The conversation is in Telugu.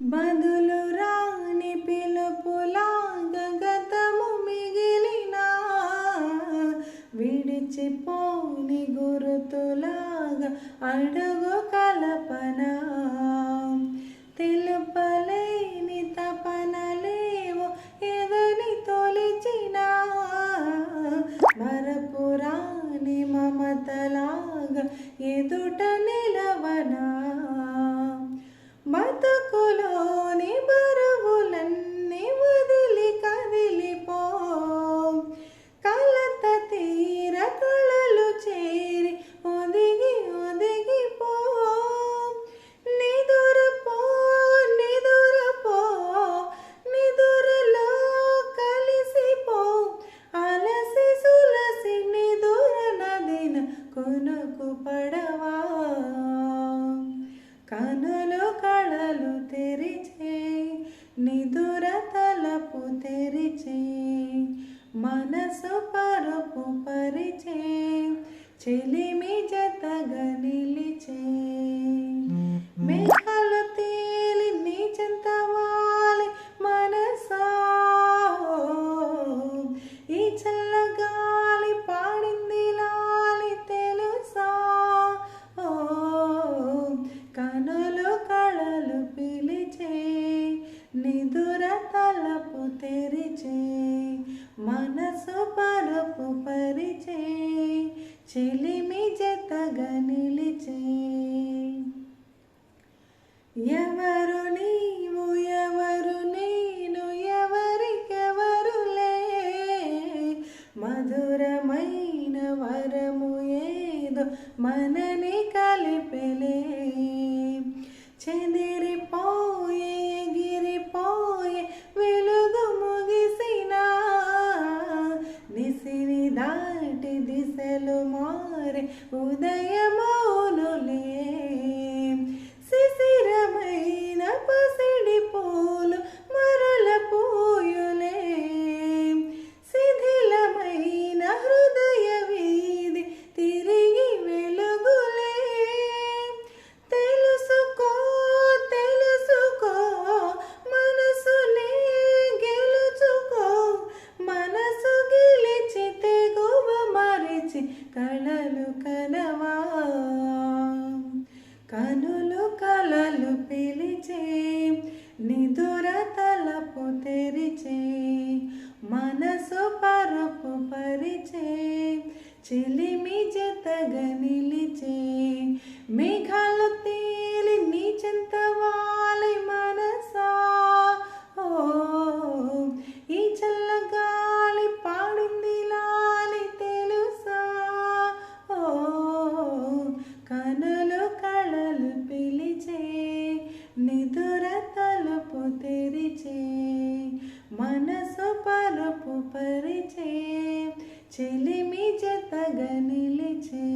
బదులు రాని పిలుపులాగా గతము మిగిలినా, విడిచిపోని గురుతులాగా అడుగు కలపనా, తెలుపలేని తపనలేవో ఎదని తొలిచినా, మరపురాని మమతలాగా ఎదుట నిలవనా, బతుకులోని బరువులన్నీ వదిలి కదిలిపో, కలత తీర కళలు చేరి ఒదిగి ఒదిగిపో, నిదురపో నిదురపో నిదురలో కలిసిపో, అలసి సులసి నిదుర నదిన కొనుకు పడవా, కనులు కళలు తెరిచే నిదుర తలపు తెరిచే, మనసు పరుపు పరిచే చెలిమి జతగా నిలిచే, మేఘాలు తేలి నీ చెంత వాలి మనసా, ఈ చల్లగాలి పాడింది లాలి తెలుసా, కనులు కళలు పిలిచే నిదుర తలపు తెరిచే, మనసు పరుపు పరిచే చెలిమి జతగా నిలిచే. ఎవరు నీవు ఎవరు నేను ఎవరికెవరులే, మధురమైన వరము ఏదో మనని కలిపెలే, చెదిరిపోయే ఎగిరిపోయే వెలుగు ముగిసినా, నిసిని దాటి దిశలు మారే ఉదయమౌనులే, శిశిరమైన పసిడి పూలు మరల పూయులే, శిథిలమైన హృదయ వీధి తిరిగి వెలుగులే, తెలుసుకో తెలుసుకో మనసునే గెలుచుకో, మనసు గెలిచి తెగువ మరిచి కళలు కనవా, కనులు కలలు పిలిచే నిదుర తలపు తెరిచే, మనసు పరుపు పరిచే చెలిమి జతగా నిలిచే, మేఘాలు తేలి నీ చెంత వాలి మనసా, ఈ చల్లగాలి పాడింది లాలి తెలుసా, కనులు కళలు పిలిచే నిదుర తలుపు తెరిచే, మనసు పరుపు పరిచే చెలిమి జతగా నిలిచే.